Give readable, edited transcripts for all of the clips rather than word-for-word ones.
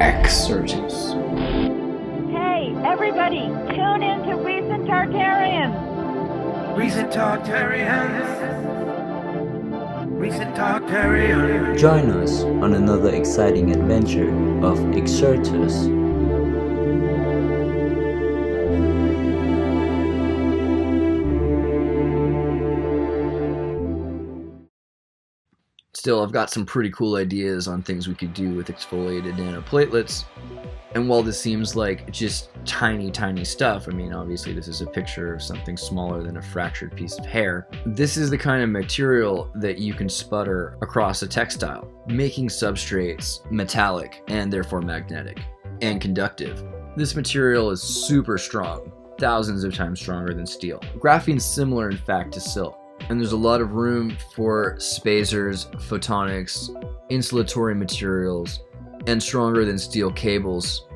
Exertus. Hey, everybody, tune in to Recent Tartarians. Recent Tartarians. Recent Tartarians. Join us on another exciting adventure of Exertus. Still, I've got some pretty cool ideas on things we could do with exfoliated nanoplatelets. And while this seems like just tiny stuff, I mean, obviously this is a picture of something smaller than a fractured piece of hair. This is the kind of material that you can sputter across a textile, making substrates metallic and therefore magnetic and conductive. This material is super strong, thousands of times stronger than steel. Graphene's similar, in fact, to silk. And there's a lot of room for spacers, photonics, insulatory materials, and stronger than steel cables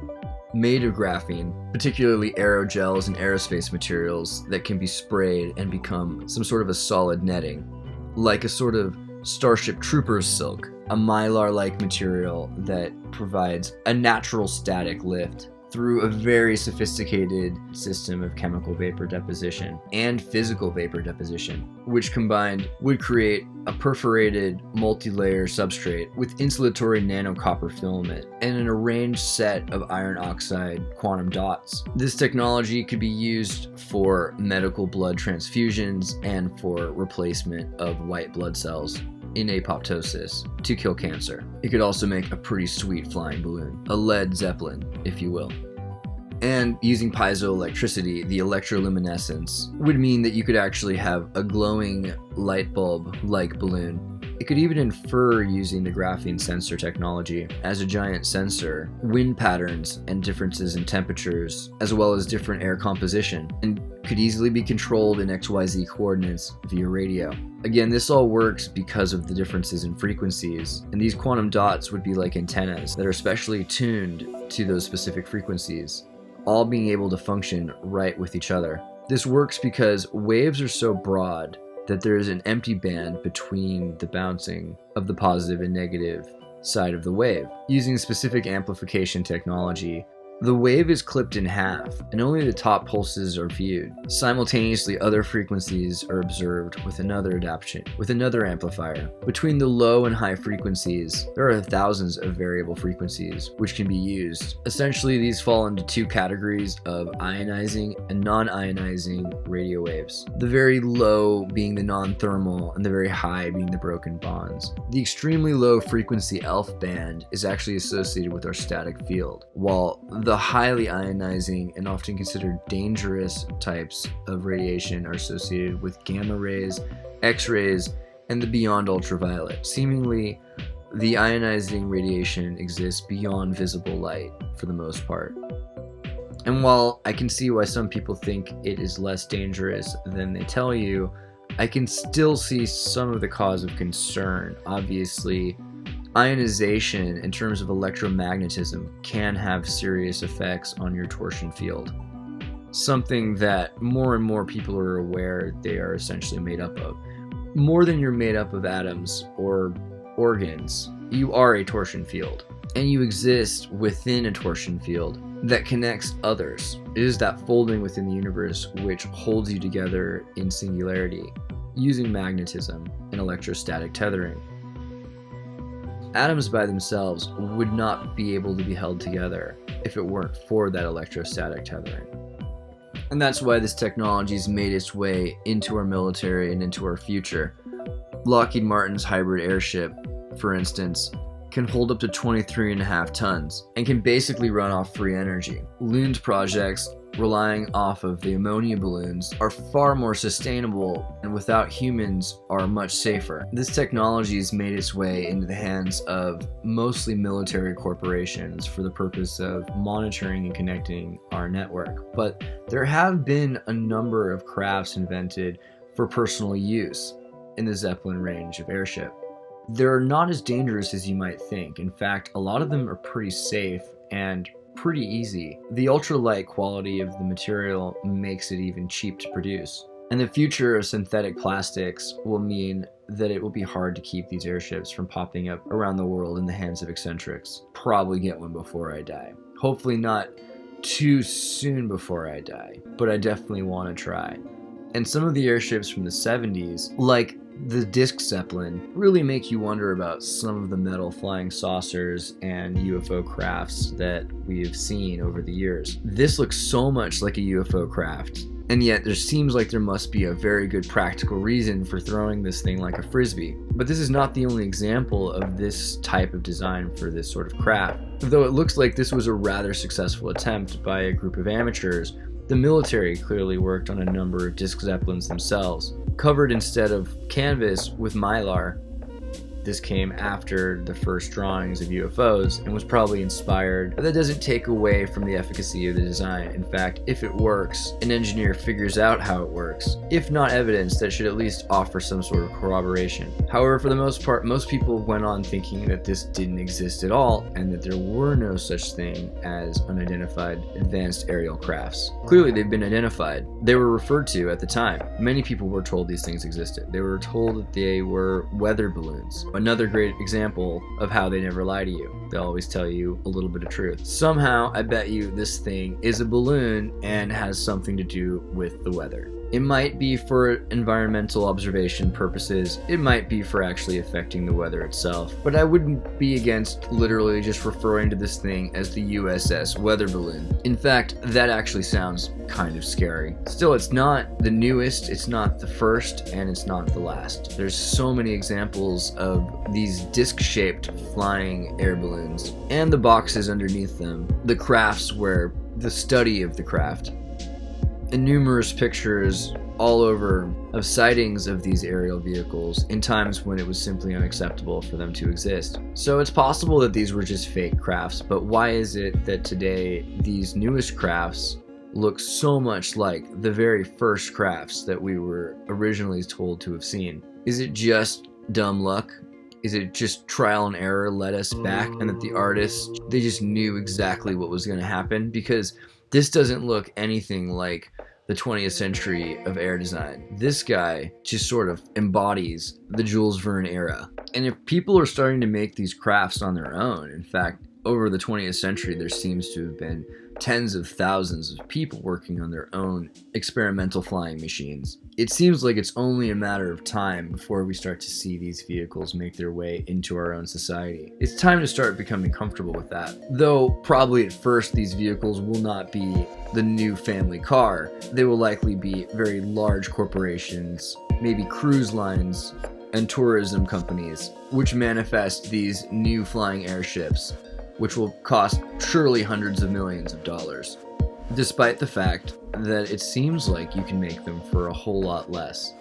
made of graphene, particularly aerogels and aerospace materials that can be sprayed and become some sort of a solid netting, like a sort of Starship Troopers silk, a mylar-like material that provides a natural static lift through a very sophisticated system of chemical vapor deposition and physical vapor deposition, which combined would create a perforated multi-layer substrate with insulatory nanocopper filament and an arranged set of iron oxide quantum dots. This technology could be used for medical blood transfusions and for replacement of white blood cells in apoptosis to kill cancer. It could also make a pretty sweet flying balloon, a Led Zeppelin, if you will. And using piezoelectricity, the electroluminescence would mean that you could actually have a glowing light bulb-like balloon. It could even infer using the graphene sensor technology as a giant sensor, wind patterns and differences in temperatures, as well as different air composition, and could easily be controlled in XYZ coordinates via radio. Again, this all works because of the differences in frequencies, and these quantum dots would be like antennas that are specially tuned to those specific frequencies, all being able to function right with each other. This works because waves are so broad that there is an empty band between the bouncing of the positive and negative side of the wave. Using specific amplification technology, the wave is clipped in half, and only the top pulses are viewed. Simultaneously, other frequencies are observed with another adaptation, with another amplifier. Between the low and high frequencies, there are thousands of variable frequencies which can be used. Essentially, these fall into two categories of ionizing and non-ionizing radio waves. The very low being the non-thermal, and the very high being the broken bonds. The extremely low frequency ELF band is actually associated with our static field, while the highly ionizing and often considered dangerous types of radiation are associated with gamma rays, X-rays, and the beyond ultraviolet. Seemingly, the ionizing radiation exists beyond visible light for the most part. And while I can see why some people think it is less dangerous than they tell you, I can still see some of the cause of concern. Obviously, ionization in terms of electromagnetism can have serious effects on your torsion field. Something that more and more people are aware they are essentially made up of. More than you're made up of atoms or organs, you are a torsion field. And you exist within a torsion field that connects others. It is that folding within the universe which holds you together in singularity, using magnetism and electrostatic tethering. Atoms by themselves would not be able to be held together if it weren't for that electrostatic tethering. And that's why this technology has made its way into our military and into our future. Lockheed Martin's hybrid airship, for instance, can hold up to 23.5 tons and can basically run off free energy. Loon's projects, relying off of the ammonia balloons, are far more sustainable and without humans are much safer. This technology has made its way into the hands of mostly military corporations for the purpose of monitoring and connecting our network. But there have been a number of crafts invented for personal use in the Zeppelin range of airship. They're not as dangerous as you might think. In fact, a lot of them are pretty safe and pretty easy. The ultralight quality of the material makes it even cheap to produce. And the future of synthetic plastics will mean that it will be hard to keep these airships from popping up around the world in the hands of eccentrics. Probably get one before I die. Hopefully not too soon before I die, but I definitely want to try. And some of the airships from the 70s, like the disc Zeppelin, really make you wonder about some of the metal flying saucers and UFO crafts that we have seen over the years. This looks so much like a UFO craft, and yet there seems like there must be a very good practical reason for throwing this thing like a frisbee. But this is not the only example of this type of design for this sort of craft. Though it looks like this was a rather successful attempt by a group of amateurs, the military clearly worked on a number of disc Zeppelins themselves, covered instead of canvas with mylar. This came after the first drawings of UFOs and was probably inspired, but that doesn't take away from the efficacy of the design. In fact, if it works, an engineer figures out how it works. If not evidence, that should at least offer some sort of corroboration. However, for the most part, most people went on thinking that this didn't exist at all and that there were no such thing as unidentified advanced aerial crafts. Clearly, they've been identified. They were referred to at the time. Many people were told these things existed. They were told that they were weather balloons. Another great example of how they never lie to you. They always tell you a little bit of truth. Somehow, I bet you this thing is a balloon and has something to do with the weather. It might be for environmental observation purposes. It might be for actually affecting the weather itself. But I wouldn't be against literally just referring to this thing as the USS weather balloon. In fact, that actually sounds kind of scary. Still, it's not the newest, it's not the first, and it's not the last. There's so many examples of these disc-shaped flying air balloons, and the boxes underneath them, the crafts where the study of the craft, and numerous pictures all over of sightings of these aerial vehicles in times when it was simply unacceptable for them to exist. So it's possible that these were just fake crafts, but why is it that today these newest crafts look so much like the very first crafts that we were originally told to have seen? Is it just dumb luck? Is it just trial and error led us back, and that the artists, they just knew exactly what was going to happen? Because this doesn't look anything like the 20th century of air design. This guy just sort of embodies the Jules Verne era. And if people are starting to make these crafts on their own, in fact, over the 20th century, there seems to have been tens of thousands of people working on their own experimental flying machines. It seems like it's only a matter of time before we start to see these vehicles make their way into our own society. It's time to start becoming comfortable with that. Though probably at first these vehicles will not be the new family car. They will likely be very large corporations, maybe cruise lines and tourism companies, which manifest these new flying airships, which will cost surely hundreds of millions of dollars, despite the fact that it seems like you can make them for a whole lot less.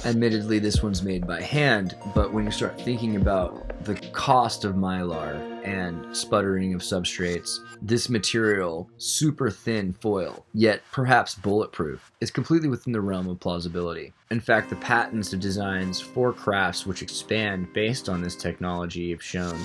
Admittedly, this one's made by hand, but when you start thinking about the cost of mylar and sputtering of substrates, this material, super thin foil, yet perhaps bulletproof, is completely within the realm of plausibility. In fact, the patents of designs for crafts which expand based on this technology have shown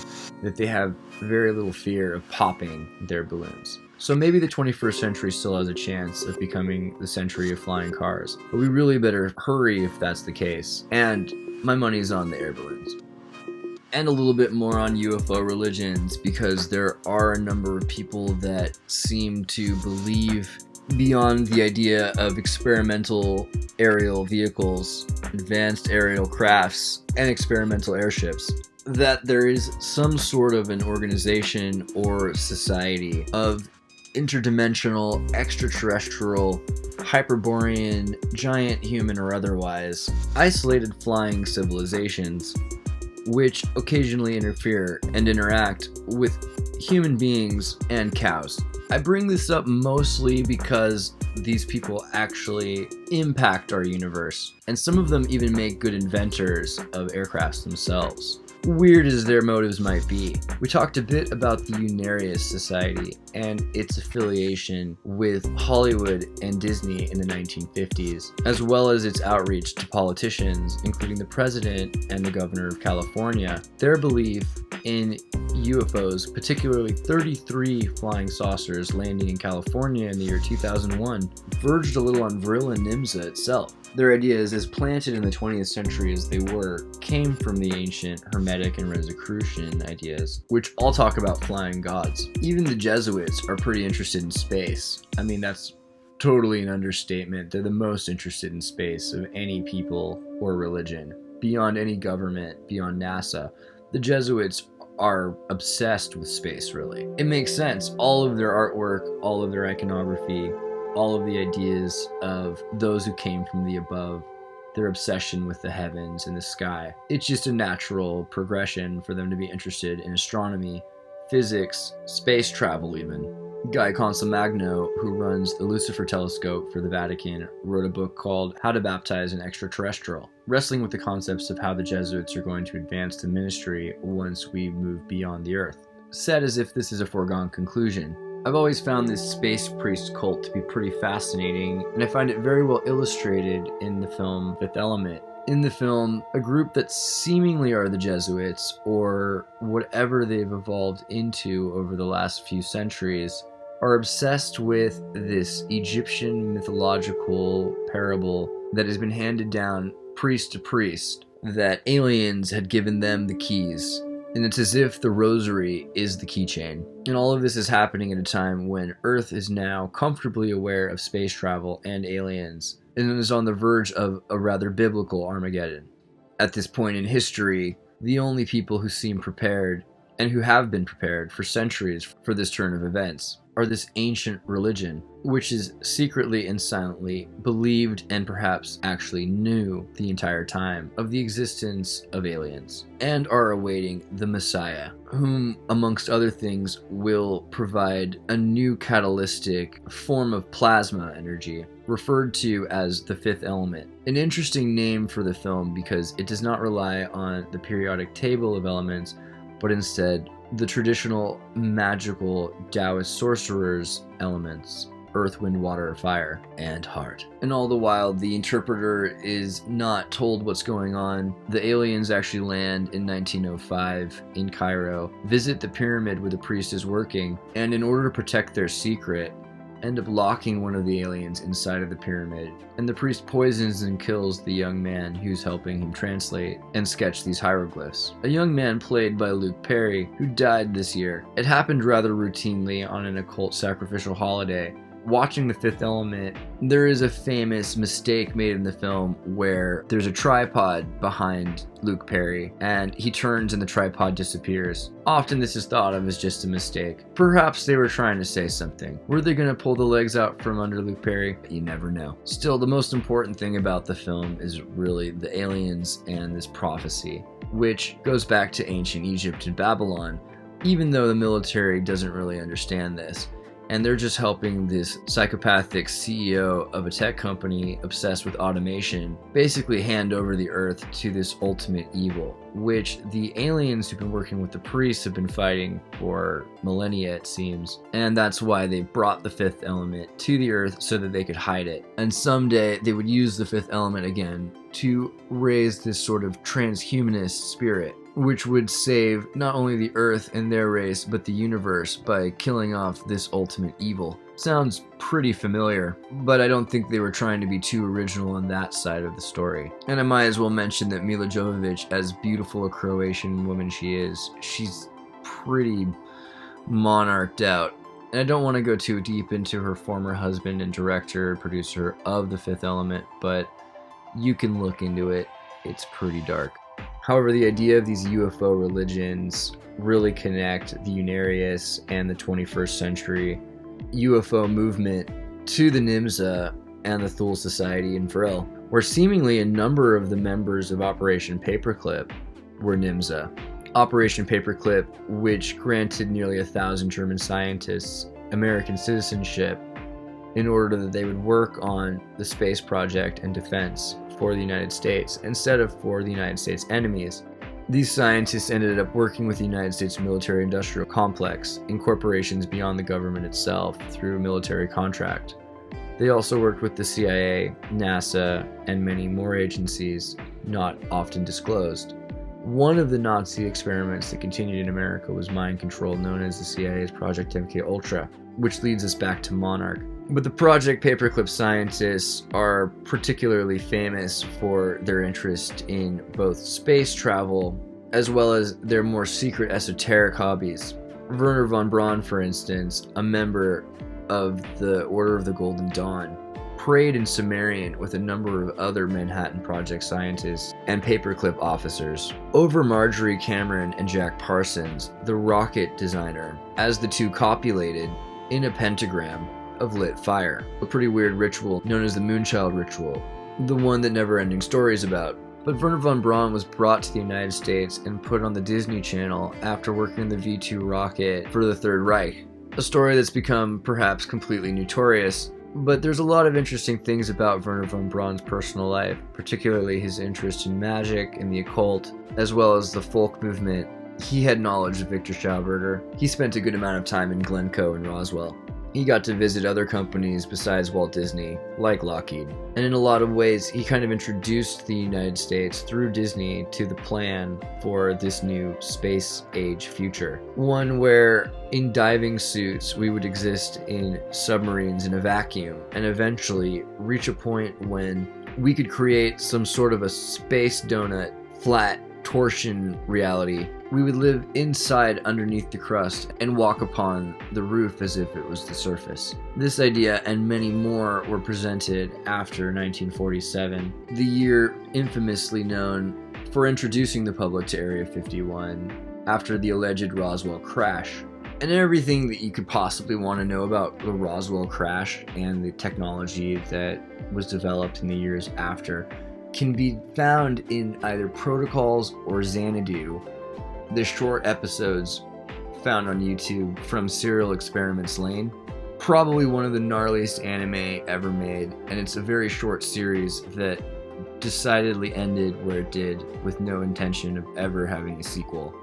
that they have very little fear of popping their balloons. So maybe the 21st century still has a chance of becoming the century of flying cars, but we really better hurry if that's the case. And my money's on the air balloons. And a little bit more on UFO religions, because there are a number of people that seem to believe beyond the idea of experimental aerial vehicles, advanced aerial crafts, and experimental airships, that there is some sort of an organization or society of interdimensional, extraterrestrial, hyperborean, giant human or otherwise, isolated flying civilizations which occasionally interfere and interact with human beings and cows. I bring this up mostly because these people actually impact our universe, and some of them even make good inventors of aircrafts themselves. Weird as their motives might be. We talked a bit about the Unarius Society and its affiliation with Hollywood and Disney in the 1950s, as well as its outreach to politicians, including the president and the governor of California. Their belief in UFOs, particularly 33 flying saucers landing in California in the year 2001, verged a little on Vril and Nimza itself. Their ideas, as planted in the 20th century as they were, came from the ancient Hermetic and Rosicrucian ideas, which all talk about flying gods. Even the Jesuits are pretty interested in space. I mean, that's totally an understatement. They're the most interested in space of any people or religion. Beyond any government, beyond NASA, the Jesuits are obsessed with space, really. It makes sense. All of their artwork, all of their iconography, all of the ideas of those who came from the above, their obsession with the heavens and the sky. It's just a natural progression for them to be interested in astronomy, physics, space travel even. Guy Consolmagno, who runs the Lucifer telescope for the Vatican, wrote a book called How to Baptize an Extraterrestrial, wrestling with the concepts of how the Jesuits are going to advance the ministry once we move beyond the earth. Said as if this is a foregone conclusion. I've always found this space priest cult to be pretty fascinating, and I find it very well illustrated in the film Fifth Element. In the film, a group that seemingly are the Jesuits, or whatever they've evolved into over the last few centuries, are obsessed with this Egyptian mythological parable that has been handed down priest to priest, that aliens had given them the keys. And it's as if the rosary is the keychain. And all of this is happening at a time when Earth is now comfortably aware of space travel and aliens, and is on the verge of a rather biblical Armageddon. At this point in history, the only people who seem prepared, and who have been prepared for centuries for this turn of events, are this ancient religion, which is secretly and silently believed and perhaps actually knew the entire time of the existence of aliens, and are awaiting the Messiah, whom, amongst other things, will provide a new catalytic form of plasma energy, referred to as the fifth element. An interesting name for the film because it does not rely on the periodic table of elements, but instead the traditional magical Taoist sorcerer's elements: earth, wind, water, fire, and heart. And all the while, the interpreter is not told what's going on. The aliens actually land in 1905 in Cairo, visit the pyramid where the priest is working, and in order to protect their secret, end up locking one of the aliens inside of the pyramid, and the priest poisons and kills the young man who's helping him translate and sketch these hieroglyphs. A young man played by Luke Perry, who died this year. It happened rather routinely on an occult sacrificial holiday. Watching The Fifth Element, there is a famous mistake made in the film where there's a tripod behind Luke Perry, and he turns and the tripod disappears. Often this is thought of as just a mistake. Perhaps they were trying to say something. Were they going to pull the legs out from under Luke Perry? You never know. Still, the most important thing about the film is really the aliens and this prophecy, which goes back to ancient Egypt and Babylon, even though the military doesn't really understand this. And they're just helping this psychopathic CEO of a tech company obsessed with automation basically hand over the earth to this ultimate evil, which the aliens who've been working with the priests have been fighting for millennia, it seems. And that's why they brought the fifth element to the earth so that they could hide it. And someday they would use the fifth element again to raise this sort of transhumanist spirit, which would save not only the Earth and their race, but the universe by killing off this ultimate evil. Sounds pretty familiar, but I don't think they were trying to be too original on that side of the story. And I might as well mention that Mila Jovovich, as beautiful a Croatian woman she is, she's pretty monarched out. And I don't want to go too deep into her former husband and director, producer of The Fifth Element, but you can look into it. It's pretty dark. However, the idea of these UFO religions really connect the Unarius and the 21st century UFO movement to the NIMSA and the Thule Society in Vril, where seemingly a number of the members of Operation Paperclip were NIMSA. Operation Paperclip, which granted nearly 1,000 German scientists American citizenship in order that they would work on the space project and defense for the United States instead of for the United States enemies. These scientists ended up working with the United States military-industrial complex in corporations beyond the government itself through military contract. They also worked with the CIA, NASA, and many more agencies not often disclosed. One of the Nazi experiments that continued in America was mind control, known as the CIA's Project MK Ultra, which leads us back to Monarch. But the Project Paperclip scientists are particularly famous for their interest in both space travel as well as their more secret esoteric hobbies. Werner von Braun, for instance, a member of the Order of the Golden Dawn, prayed in Sumerian with a number of other Manhattan Project scientists and paperclip officers over Marjorie Cameron and Jack Parsons, the rocket designer, as the two copulated in a pentagram of lit fire, a pretty weird ritual known as the Moonchild ritual, the one that never-ending stories about. But Werner von Braun was brought to the United States and put on the Disney Channel after working on the V-2 rocket for the Third Reich, a story that's become perhaps completely notorious. But there's a lot of interesting things about Werner von Braun's personal life, particularly his interest in magic and the occult, as well as the folk movement. He had knowledge of Victor Schauberger. He spent a good amount of time in Glencoe and Roswell. He got to visit other companies besides Walt Disney, like Lockheed. And in a lot of ways, he kind of introduced the United States through Disney to the plan for this new space age future. One where in diving suits, we would exist in submarines in a vacuum and eventually reach a point when we could create some sort of a space donut, flat torsion reality. We would live inside underneath the crust and walk upon the roof as if it was the surface. This idea and many more were presented after 1947, the year infamously known for introducing the public to Area 51 after the alleged Roswell crash. And everything that you could possibly want to know about the Roswell crash and the technology that was developed in the years after can be found in either Protocols or Xanadu, the short episodes found on YouTube from Serial Experiments Lane. Probably one of the gnarliest anime ever made, and it's a very short series that decidedly ended where it did, with no intention of ever having a sequel.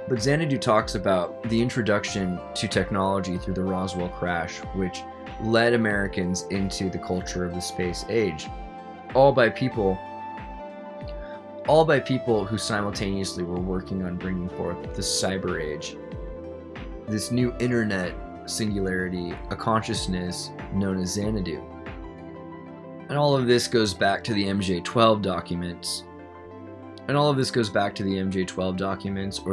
But Xanadu talks about the introduction to technology through the Roswell crash, which led Americans into the culture of the space age. All by people who simultaneously were working on bringing forth the cyber age, this new internet singularity, a consciousness known as Xanadu. And all of this goes back to the MJ-12 documents. Or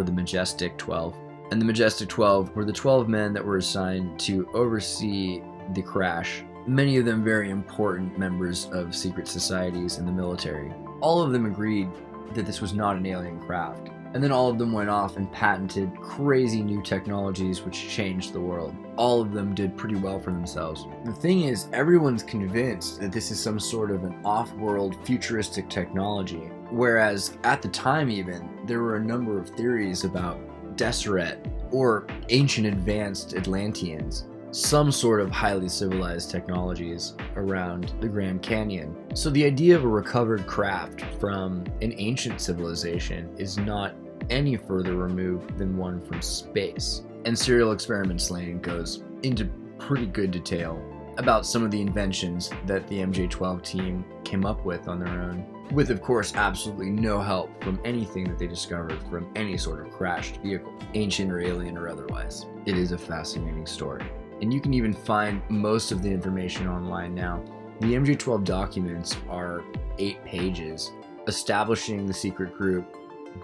the Majestic 12. And the Majestic 12 were the 12 men that were assigned to oversee the crash. Many of them very important members of secret societies and the military. All of them agreed that this was not an alien craft. And then all of them went off and patented crazy new technologies which changed the world. All of them did pretty well for themselves. The thing is, everyone's convinced that this is some sort of an off-world futuristic technology. Whereas at the time even, there were a number of theories about Deseret or ancient advanced Atlanteans, some sort of highly civilized technologies around the Grand Canyon. So the idea of a recovered craft from an ancient civilization is not any further removed than one from space. And Serial Experiments Lane goes into pretty good detail about some of the inventions that the MJ-12 team came up with on their own, with of course absolutely no help from anything that they discovered from any sort of crashed vehicle, ancient or alien or otherwise. It is a fascinating story. And you can even find most of the information online now. The MJ-12 documents are 8 pages, establishing the secret group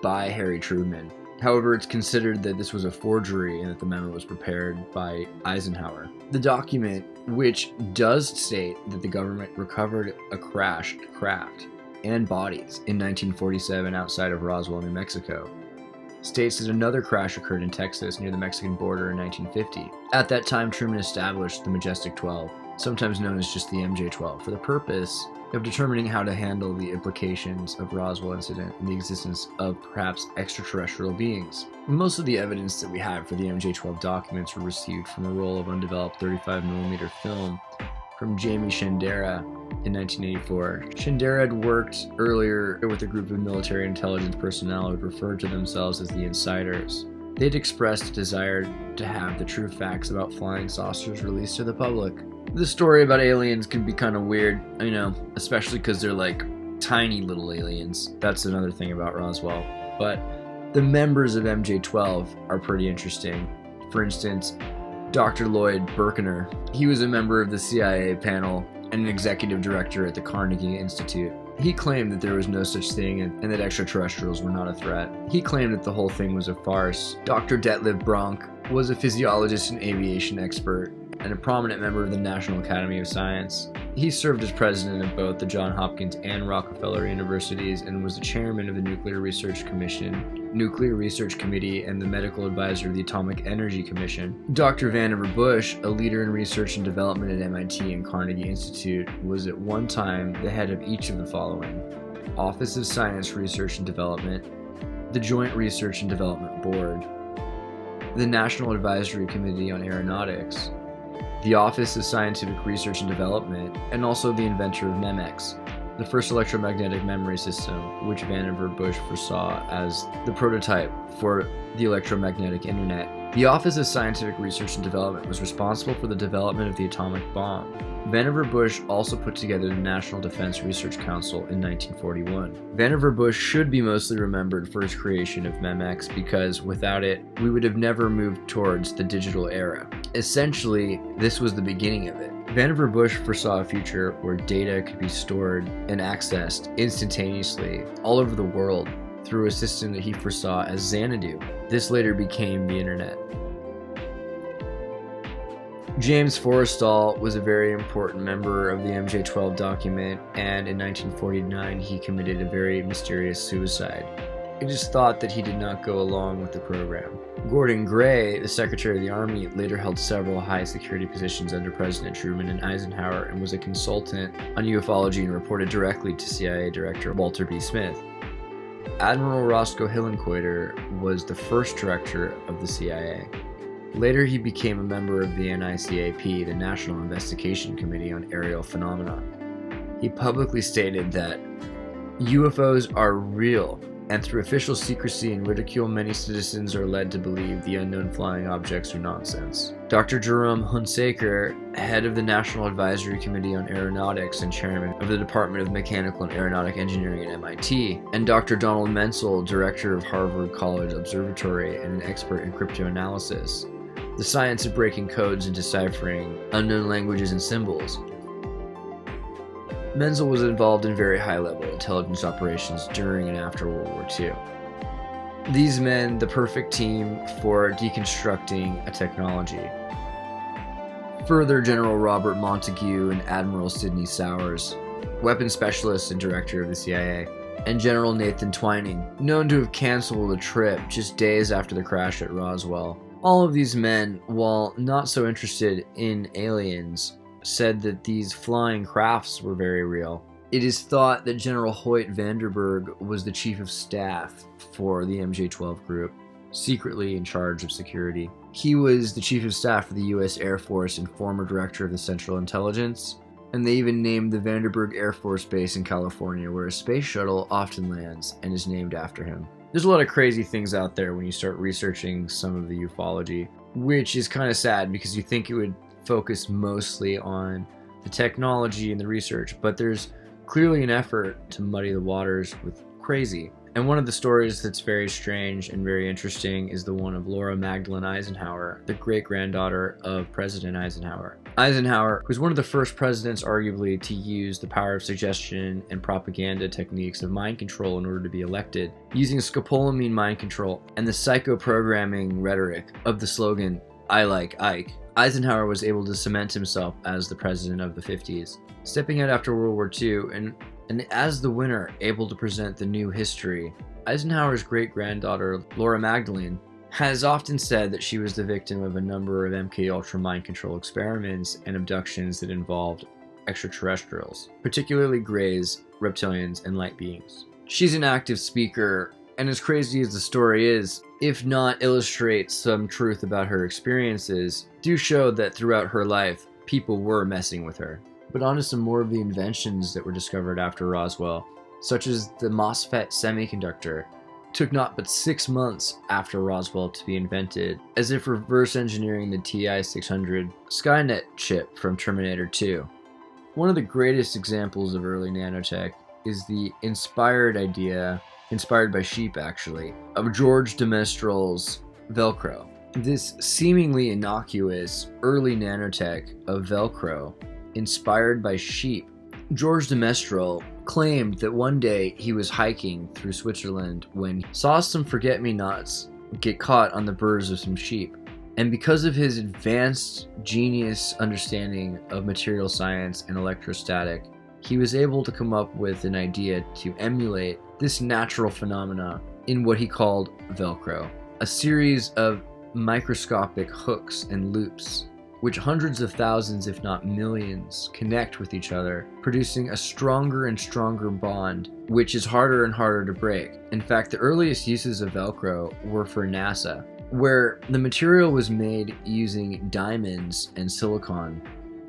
by Harry Truman. However, it's considered that this was a forgery and that the memo was prepared by Eisenhower. The document, which does state that the government recovered a crashed craft and bodies in 1947 outside of Roswell, New Mexico, states that another crash occurred in Texas near the Mexican border in 1950. At that time, Truman established the Majestic 12, sometimes known as just the MJ-12, for the purpose of determining how to handle the implications of Roswell incident and the existence of perhaps extraterrestrial beings. Most of the evidence that we have for the MJ-12 documents were received from a roll of undeveloped 35mm film from Jamie Shandera in 1984. Shandera had worked earlier with a group of military intelligence personnel who had referred to themselves as the Insiders. They'd expressed a desire to have the true facts about flying saucers released to the public. The story about aliens can be kind of weird, especially because they're like tiny little aliens. That's another thing about Roswell. But the members of MJ-12 are pretty interesting. For instance, Dr. Lloyd Berkiner. He was a member of the CIA panel and an executive director at the Carnegie Institute. He claimed that there was no such thing and that extraterrestrials were not a threat. He claimed that the whole thing was a farce. Dr. Detlev Bronk was a physiologist and aviation expert and a prominent member of the National Academy of Science. He served as president of both the Johns Hopkins and Rockefeller Universities and was the chairman of the Nuclear Research Commission, Nuclear Research Committee, and the medical advisor of the Atomic Energy Commission. Dr. Vannevar Bush, a leader in research and development at MIT and Carnegie Institute, was at one time the head of each of the following: Office of Science Research and Development, the Joint Research and Development Board, the National Advisory Committee on Aeronautics, the Office of Scientific Research and Development, and also the inventor of MEMEX, the first electromagnetic memory system, which Vannevar Bush foresaw as the prototype for the electromagnetic internet. The Office of Scientific Research and Development was responsible for the development of the atomic bomb. Vannevar Bush also put together the National Defense Research Council in 1941. Vannevar Bush should be mostly remembered for his creation of MEMEX because without it, we would have never moved towards the digital era. Essentially, this was the beginning of it. Vannevar Bush foresaw a future where data could be stored and accessed instantaneously all over the world through a system that he foresaw as Xanadu. This later became the internet. James Forrestal was a very important member of the MJ-12 document, and in 1949 he committed a very mysterious suicide. It is thought that he did not go along with the program. Gordon Gray, the Secretary of the Army, later held several high security positions under President Truman and Eisenhower and was a consultant on ufology and reported directly to CIA Director Walter B. Smith. Admiral Roscoe Hillenkoetter was the first director of the CIA. Later, he became a member of the NICAP, the National Investigation Committee on Aerial Phenomena. He publicly stated that UFOs are real, and through official secrecy and ridicule, many citizens are led to believe the unknown flying objects are nonsense. Dr. Jerome Hunsaker, head of the National Advisory Committee on Aeronautics and chairman of the Department of Mechanical and Aeronautic Engineering at MIT, and Dr. Donald Menzel, director of Harvard College Observatory and an expert in cryptoanalysis, the science of breaking codes and deciphering unknown languages and symbols. Menzel was involved in very high-level intelligence operations during and after World War II. These men, the perfect team for deconstructing a technology. Further, General Robert Montague and Admiral Sidney Sowers, weapons specialist and director of the CIA, and General Nathan Twining, known to have canceled a trip just days after the crash at Roswell. All of these men, while not so interested in aliens, said that these flying crafts were very real. It is thought that General Hoyt Vanderberg was the chief of staff for the MJ-12 group, secretly in charge of security. He was the chief of staff for the U.S. Air Force and former director of the Central Intelligence, and they even named the Vandenberg Air Force Base in California, where a space shuttle often lands and is named after him. There's a lot of crazy things out there when you start researching some of the ufology, which is kind of sad because you think it would focus mostly on the technology and the research, but there's clearly an effort to muddy the waters with crazy. And one of the stories that's very strange and very interesting is the one of Laura Magdalene Eisenhower, the great-granddaughter of President Eisenhower. Eisenhower was one of the first presidents, arguably, to use the power of suggestion and propaganda techniques of mind control in order to be elected, using scopolamine mind control and the psychoprogramming rhetoric of the slogan, "I like Ike." Eisenhower was able to cement himself as the president of the 50s, stepping out after World War II and as the winner, able to present the new history. Eisenhower's great-granddaughter, Laura Magdalene, has often said that she was the victim of a number of MKUltra mind control experiments and abductions that involved extraterrestrials, particularly greys, reptilians, and light beings. She's an active speaker, and as crazy as the story is, if not illustrate some truth about her experiences, do show that throughout her life, people were messing with her. But on to some more of the inventions that were discovered after Roswell, such as the MOSFET semiconductor. It took not but 6 months after Roswell to be invented, as if reverse engineering the TI-600 Skynet chip from Terminator 2. One of the greatest examples of early nanotech is the inspired by sheep actually, of George de Mestral's Velcro. This seemingly innocuous early nanotech of Velcro, inspired by sheep. George de Mestral claimed that one day he was hiking through Switzerland when he saw some forget-me-nots get caught on the burrs of some sheep. And because of his advanced, genius understanding of material science and electrostatic, he was able to come up with an idea to emulate this natural phenomena in what he called Velcro, a series of microscopic hooks and loops, which hundreds of thousands, if not millions, connect with each other, producing a stronger and stronger bond, which is harder and harder to break. In fact, the earliest uses of Velcro were for NASA, where the material was made using diamonds and silicon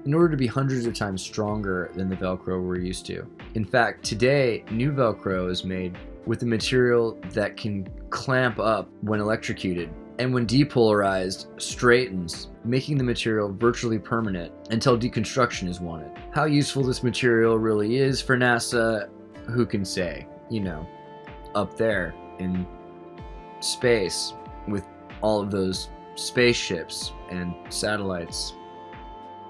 in order to be hundreds of times stronger than the Velcro we're used to. In fact, today, new Velcro is made with a material that can clamp up when electrocuted, and when depolarized, straightens, making the material virtually permanent until deconstruction is wanted. How useful this material really is for NASA, who can say? You know, up there in space with all of those spaceships and satellites.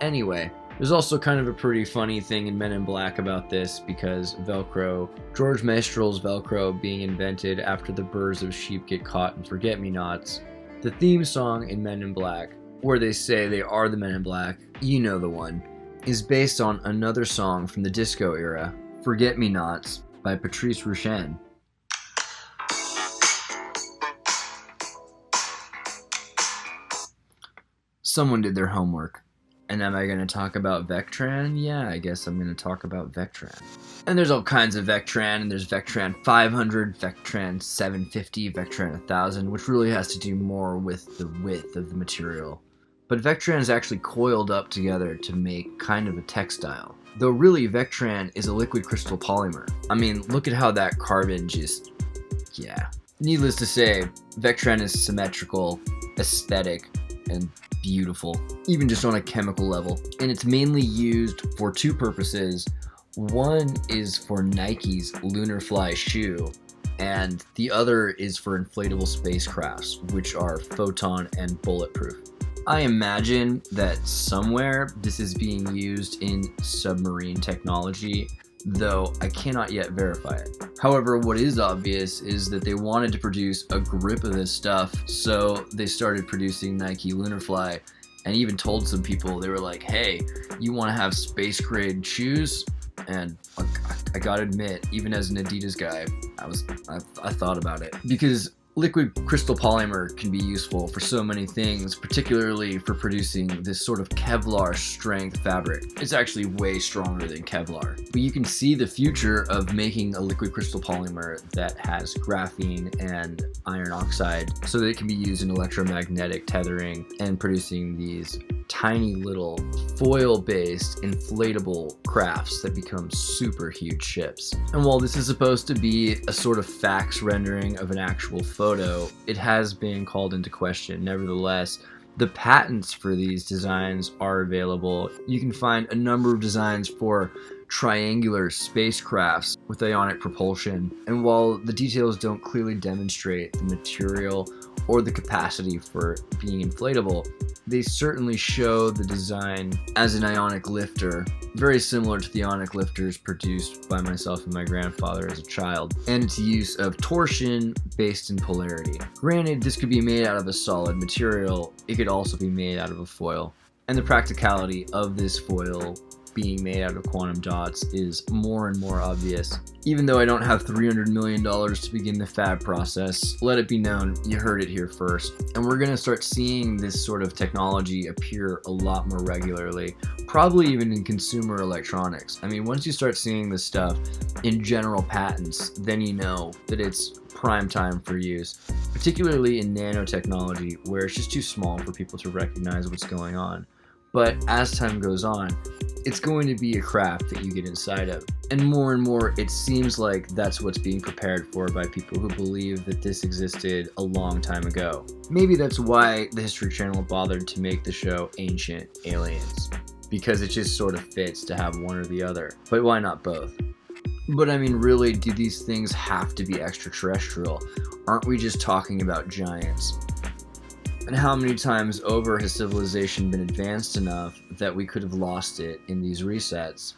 Anyway, there's also kind of a pretty funny thing in Men in Black about this, because Velcro, George Maestral's Velcro being invented after the burrs of sheep get caught in forget-me-nots, the theme song in Men in Black, where they say they are the Men in Black, you know the one, is based on another song from the disco era, Forget-Me-Nots by Patrice Rushen. Someone did their homework. And am I going to talk about Vectran? Yeah, I guess I'm going to talk about Vectran. And there's all kinds of Vectran, and there's Vectran 500, Vectran 750, Vectran 1000, which really has to do more with the width of the material. But Vectran is actually coiled up together to make kind of a textile. Though really, Vectran is a liquid crystal polymer. I mean, look at how that carbon just... yeah. Needless to say, Vectran is symmetrical, aesthetic, and beautiful, even just on a chemical level. And it's mainly used for two purposes. One is for Nike's Lunar Fly shoe, and the other is for inflatable spacecrafts, which are photon and bulletproof. I imagine that somewhere this is being used in submarine technology, though I cannot yet verify it. However, what is obvious is that they wanted to produce a grip of this stuff, so they started producing Nike Lunar Fly, and even told some people, they were like, hey, you want to have space grade shoes? And I gotta admit, even as an Adidas guy, I thought about it, because liquid crystal polymer can be useful for so many things, particularly for producing this sort of Kevlar strength fabric. It's actually way stronger than Kevlar. But you can see the future of making a liquid crystal polymer that has graphene and iron oxide so that it can be used in electromagnetic tethering and producing these tiny little foil-based inflatable crafts that become super huge ships. And while this is supposed to be a sort of fax rendering of an actual photo, it has been called into question. Nevertheless, the patents for these designs are available. You can find a number of designs for triangular spacecrafts with ionic propulsion, and while the details don't clearly demonstrate the material or the capacity for being inflatable, they certainly show the design as an ionic lifter, very similar to the ionic lifters produced by myself and my grandfather as a child, and its use of torsion based in polarity. Granted, this could be made out of a solid material, it could also be made out of a foil, and the practicality of this foil being made out of quantum dots is more and more obvious. Even though I don't have $300 million to begin the fab process, let it be known, you heard it here first. And we're going to start seeing this sort of technology appear a lot more regularly, probably even in consumer electronics. I mean, once you start seeing this stuff in general patents, then you know that it's prime time for use, particularly in nanotechnology, where it's just too small for people to recognize what's going on. But as time goes on, it's going to be a craft that you get inside of. And more, it seems like that's what's being prepared for by people who believe that this existed a long time ago. Maybe that's why the History Channel bothered to make the show Ancient Aliens, because it just sort of fits to have one or the other. But why not both? But I mean, really, do these things have to be extraterrestrial? Aren't we just talking about giants? And how many times over has civilization been advanced enough that we could have lost it in these resets?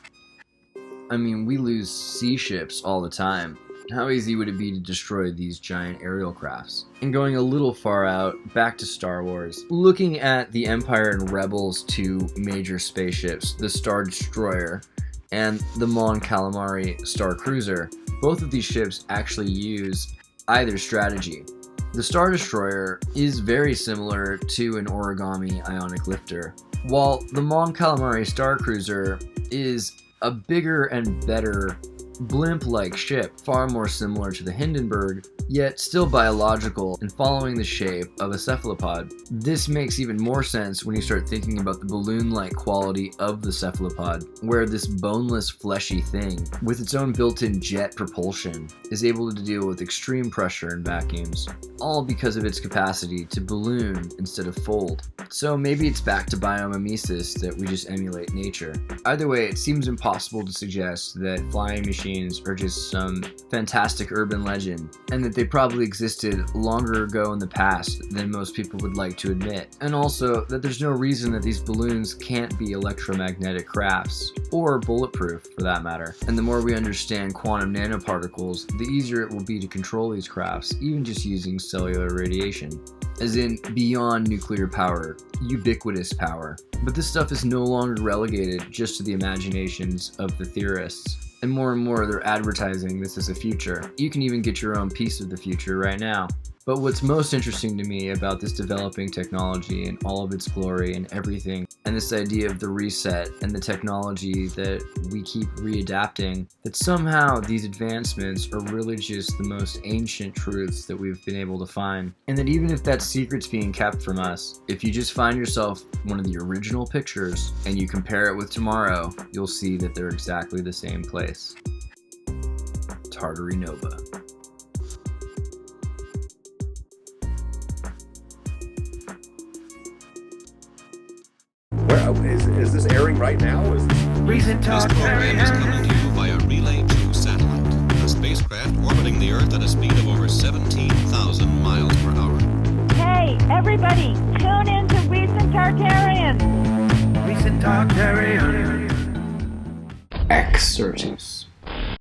I mean, we lose sea ships all the time. How easy would it be to destroy these giant aerial crafts? And going a little far out, back to Star Wars, looking at the Empire and Rebels' two major spaceships, the Star Destroyer and the Mon Calamari Star Cruiser, both of these ships actually use either strategy. The Star Destroyer is very similar to an origami ionic lifter, while the Mon Calamari Star Cruiser is a bigger and better blimp-like ship, far more similar to the Hindenburg, yet still biological and following the shape of a cephalopod. This makes even more sense when you start thinking about the balloon-like quality of the cephalopod, where this boneless, fleshy thing, with its own built-in jet propulsion, is able to deal with extreme pressure and vacuums, all because of its capacity to balloon instead of fold. So maybe it's back to biomimesis that we just emulate nature. Either way, it seems impossible to suggest that flying machines are just some fantastic urban legend, and that they probably existed longer ago in the past than most people would like to admit. And also that there's no reason that these balloons can't be electromagnetic crafts, or bulletproof for that matter. And the more we understand quantum nanoparticles, the easier it will be to control these crafts, even just using cellular radiation. As in beyond nuclear power, ubiquitous power. But this stuff is no longer relegated just to the imaginations of the theorists. And more they're advertising this as a future. You can even get your own piece of the future right now. But what's most interesting to me about this developing technology and all of its glory and everything, and this idea of the reset and the technology that we keep readapting, that somehow these advancements are really just the most ancient truths that we've been able to find. And that even if that secret's being kept from us, if you just find yourself one of the original pictures and you compare it with tomorrow, you'll see that they're exactly the same place. Tartary Nova. Is this airing right now? Recent This Talk Terry program is coming Hands. to you via Relay 2 satellite, a spacecraft orbiting the Earth at a speed of over 17,000 miles per hour. Hey, everybody, tune in to Recent Tartarians. Recent Talk Terry Hands. Exertus.